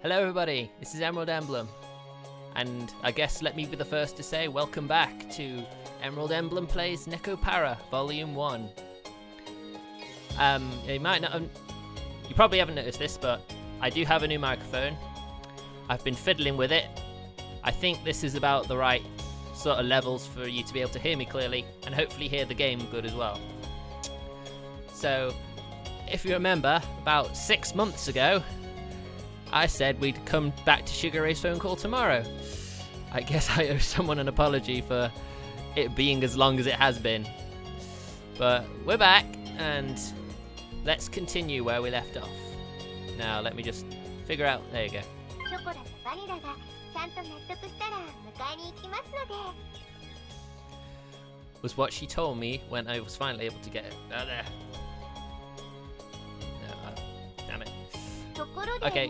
Hello everybody, this is Emblem, and I guess let me be the first to say welcome back to Emerald Emblem Plays NEKOPARA Volume 1. You probably haven't noticed this, but I do have a new microphone. I've been fiddling with it. I think this is about the right sort of levels for you to be able to hear me clearly, and hopefully hear the game good as well. So, if you remember, about 6 months ago, I said we'd come back to Sugar Ray's phone call tomorrow. I guess I owe someone an apology for it being as long as it has been. But we're back, and let's continue where we left off. Now, let me just figure out... There you go. Was what she told me when I was finally able to get it. Oh, there. Damn it. Okay.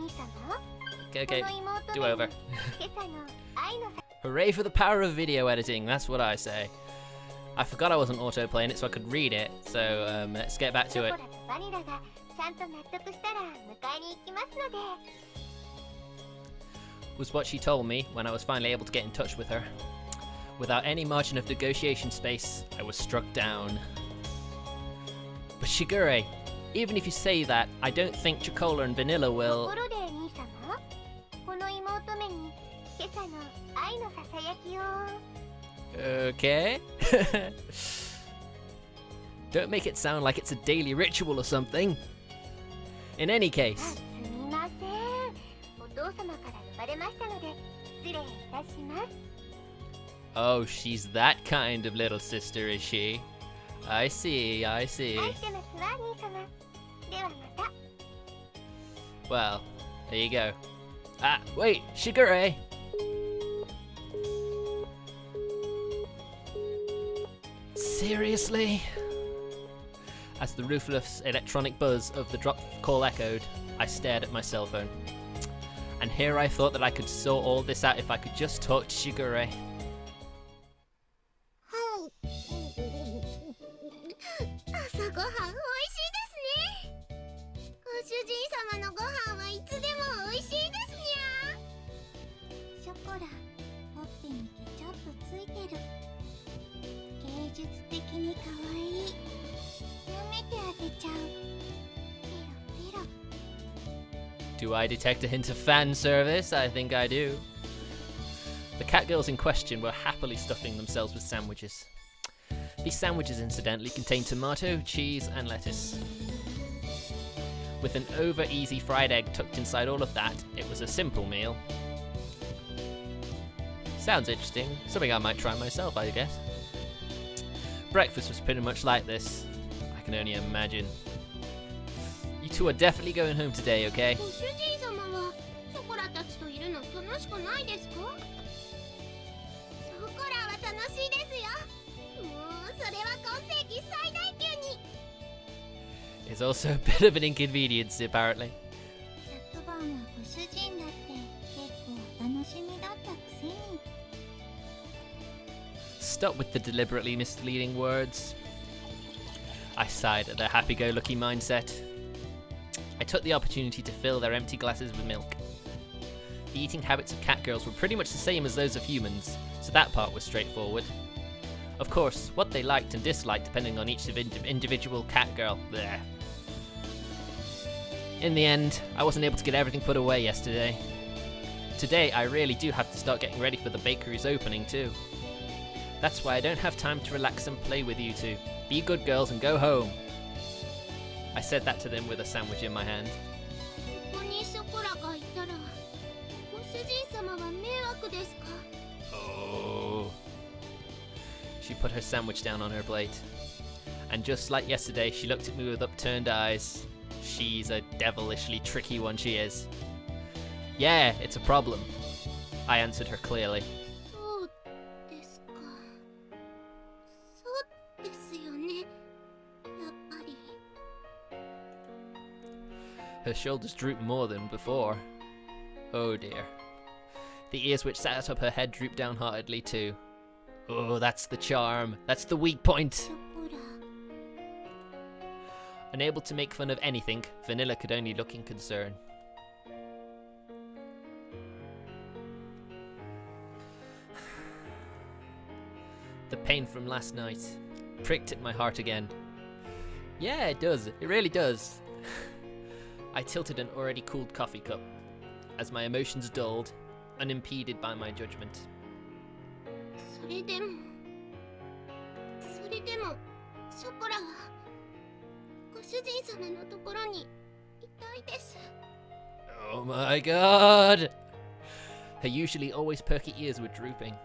Okay. Do over. Hooray for the power of video editing, that's what I say. I forgot I wasn't auto-playing it so I could read it, so let's get back to it. Was what she told me when I was finally able to get in touch with her. Without any margin of negotiation space, I was struck down. But Shigure, even if you say that, I don't think Chocola and Vanilla will... Okay. Don't make it sound like it's a daily ritual or something. In any case... Oh, she's that kind of little sister, is she? I see, I see. Well, there you go. Ah, wait, Shigure! Seriously? As the ruthless electronic buzz of the drop call echoed, I stared at my cell phone. And here I thought that I could sort all this out if I could just talk to Shigure. Do I detect a hint of fan service? I think I do. The catgirls in question were happily stuffing themselves with sandwiches. These sandwiches, incidentally, contained tomato, cheese, and lettuce. With an over-easy fried egg tucked inside all of that, it was a simple meal. Sounds interesting. Something I might try myself, I guess. Breakfast was pretty much like this. I can only imagine. You two are definitely going home today, okay? It's also a bit of an inconvenience, apparently. Stop with the deliberately misleading words. I sighed at their happy-go-lucky mindset. I took the opportunity to fill their empty glasses with milk. The eating habits of catgirls were pretty much the same as those of humans, so that part was straightforward. Of course, what they liked and disliked depending on each individual catgirl. Bleh. In the end, I wasn't able to get everything put away yesterday. Today, I really do have to start getting ready for the bakery's opening too. That's why I don't have time to relax and play with you two. Be good girls and go home. I said that to them with a sandwich in my hand. Oh. She put her sandwich down on her plate. And just like yesterday, she looked at me with upturned eyes. She's a devilishly tricky one, she is. Yeah, it's a problem. I answered her clearly. Her shoulders drooped more than before. Oh dear. The ears which sat atop her head drooped downheartedly too. Oh, that's the charm. That's the weak point. Unable to make fun of anything, Vanilla could only look in concern. The pain from last night pricked at my heart again. Yeah, it does. It really does. I tilted an already cooled coffee cup as my emotions dulled, unimpeded by my judgment. それでもショコラはご主人様のところにいたいです。 Oh my god! Her usually always perky ears were drooping.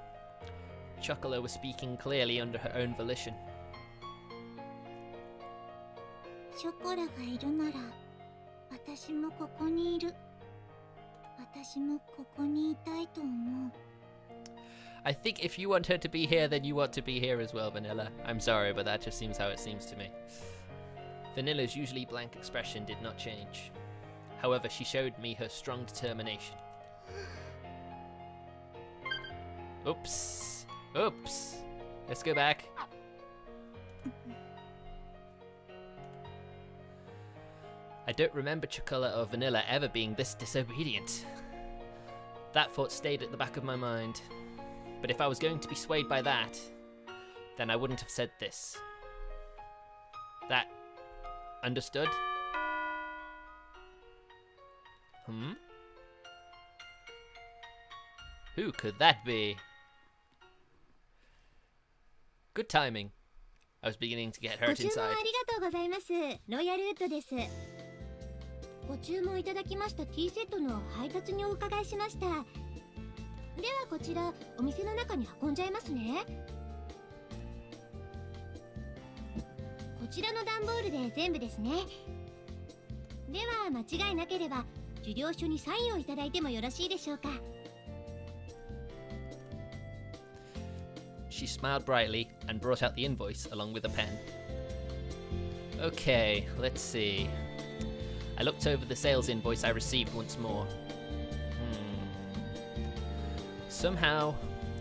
Chocola was speaking clearly under her own volition. ショコラがいるなら私もここにいる。私もここにいたいと思う。 I think if you want her to be here, then you want to be here as well, Vanilla. I'm sorry, but that just seems how it seems to me. Vanilla's usually blank expression did not change. However, she showed me her strong determination. Oops. Oops. Let's go back. I don't remember Chocola or Vanilla ever being this disobedient. That thought stayed at the back of my mind. But if I was going to be swayed by that, then I wouldn't have said this. That... understood? Who could that be? Good timing. I was beginning to get hurt inside. ご注文ありがとうございます。ロイヤルウッドです。ご注文いただきましたティーセットの配達にお伺いしました。ではこちらお店の中に運んじゃいますね。こちらの段ボールで全部ですね。では間違いなければ受領書にサインをいただいてもよろしいでしょうか。 She smiled brightly and brought out the invoice along with a pen. Okay, let's see. I looked over the sales invoice I received once more. Somehow,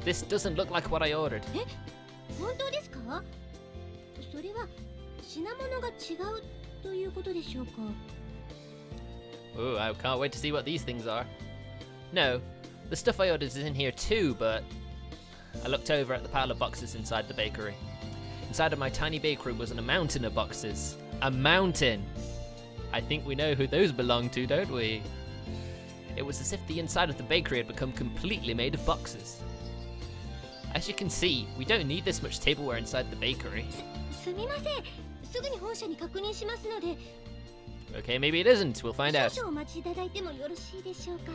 this doesn't look like what I ordered. え、本当ですか？それは品物が違うということでしょうか？ Oh, I can't wait to see what these things are. No, the stuff I ordered is in here too, but... I looked over at the pile of boxes inside the bakery. Inside of my tiny bakery was a mountain of boxes. A mountain! I think we know who those belong to, don't we? It was as if the inside of the bakery had become completely made of boxes. As you can see, we don't need this much tableware inside the bakery. すみません。すぐに本社に確認しますので。 Okay, maybe it isn't. We'll find out. 少々お待ちいただいてもよろしいでしょうか。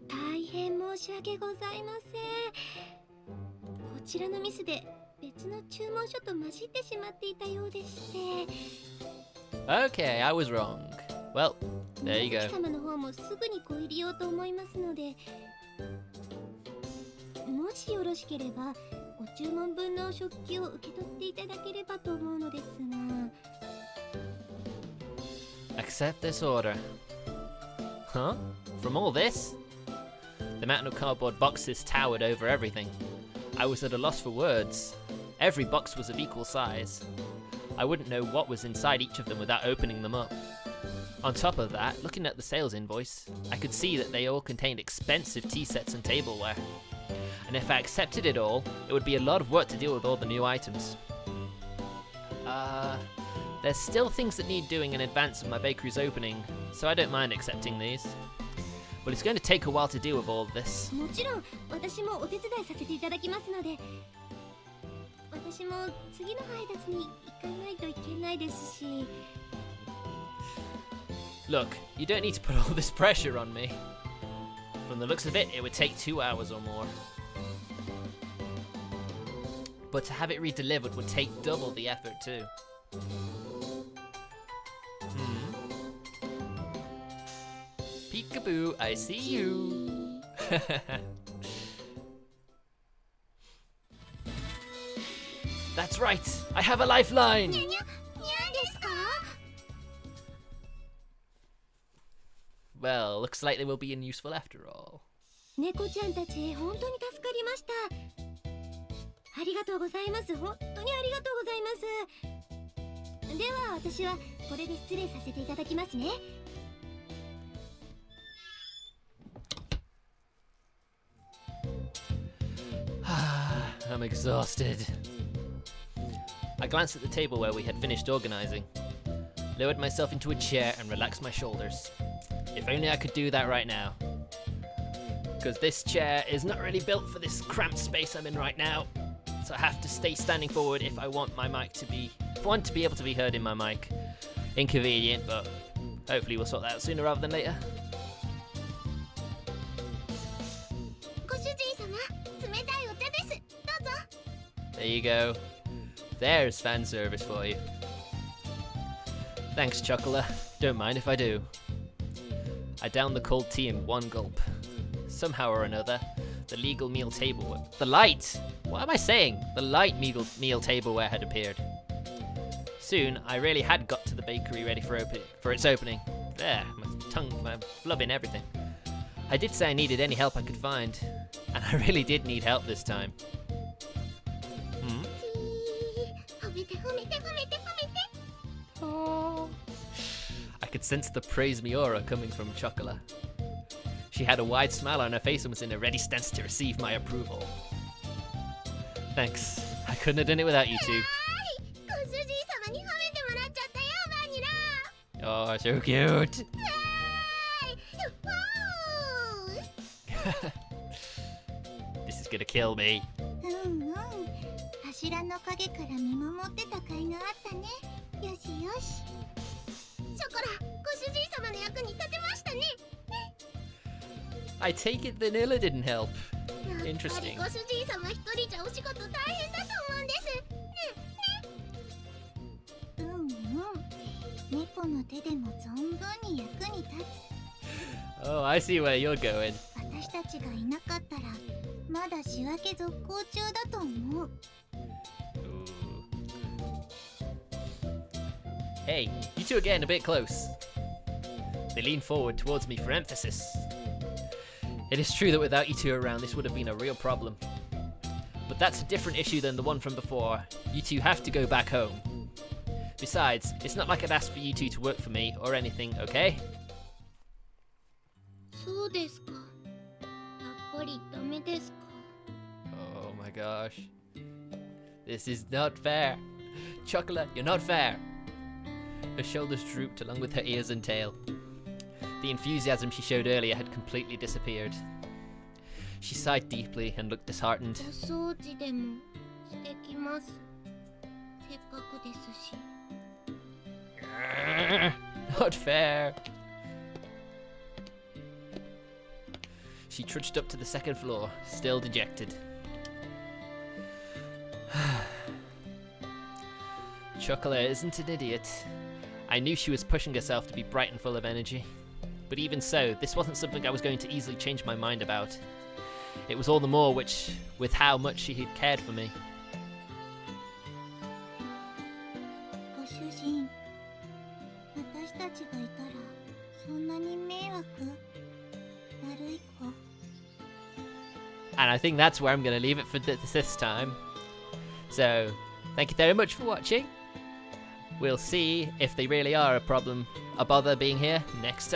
大変申し訳ございません。こちらのミスで別の注文書と混じってしまっていたようでして。 Okay, I was wrong. Well, there you 宮 go. 崎様の方もすぐにご入りようと思いますので、もしよろしければご注文分の食器を受け取っていただければと思うのですが。 Accept this order. Huh? From all this? The mountain of cardboard boxes towered over everything. I was at a loss for words. Every box was of equal size. I wouldn't know what was inside each of them without opening them up. On top of that, looking at the sales invoice, I could see that they all contained expensive tea sets and tableware. And if I accepted it all, it would be a lot of work to deal with all the new items. There's still things that need doing in advance of my bakery's opening, so I don't mind accepting these. But it's going to take a while to deal with all of this. もちろん私もお手伝いさせていただきますので、私も次の配達に行かないといけないですし。 Look, you don't need to put all this pressure on me. From the looks of it, it would take 2 hours or more. But to have it re-delivered would take double the effort too. Peekaboo, I see you. That's right, I have a lifeline. にゃですか？ Well, looks like they will be useful after all. 猫ちゃんたち本当に助かりまました。ありがとうございます。本当にありがとうございます。では私はこれで失礼させていただきますね。I'm exhausted. I glanced at the table where we had finished organizing, lowered myself into a chair and relaxed my shoulders. If only I could do that right now. Because this chair is not really built for this cramped space I'm in right now. So I have to stay standing forward if I want my mic to be, to be able to be heard in my mic. Inconvenient, but hopefully we'll sort that out sooner rather than later. ご主人様、冷たいお茶です。どうぞ。There you go. There's fan service for you. Thanks, Chocolate. Don't mind if I do. I downed the cold tea in one gulp. Somehow or another, the legal meal tableware. The light! What am I saying? The light meal tableware had appeared. Soon, I really had got to the bakery ready for its opening. There, my tongue, my blubbing, everything. I did say I needed any help I could find, and I really did need help this time. Oh. I could sense the praise me aura coming from Chocolate. She had a wide smile on her face and was in a ready stance to receive my approval. Thanks. I couldn't have done it without you two. Oh, so cute. This is gonna kill me. 柱の陰から見守ってた甲斐があったね。よしよし。ショコラ、ご主人様の役に立てましたね。I take it Vanilla didn't help. Interesting. ご主人様一人じゃお仕事大変だと思うんです。猫の手でも存分に役に立つ。Oh, I see where you're going. 私たちがいなかったらまだ仕分け続行中だと思う。Hey, you two are getting a bit close. They lean forward towards me for emphasis. It is true that without you two around, this would have been a real problem. But that's a different issue than the one from before. You two have to go back home. Besides, it's not like I'd asked for you two to work for me or anything, okay? そうですか。やっぱりダメですか。Oh my gosh. This is not fair. Chocolate, you're not fair. Her shoulders drooped along with her ears and tail. The enthusiasm she showed earlier had completely disappeared. She sighed deeply and looked disheartened. お掃除でもしてきます。せっかくですし。Not fair. She trudged up to the second floor, still dejected. Chocolate isn't an idiot. I knew she was pushing herself to be bright and full of energy. But even so, this wasn't something I was going to easily change my mind about. It was all the more with how much she had cared for me. ご主人、私たちがいたらそんなに迷惑？悪い子。And I think that's where I'm going to leave it for this time. So, thank you very much for watching. We'll see if they really are a bother being here next time.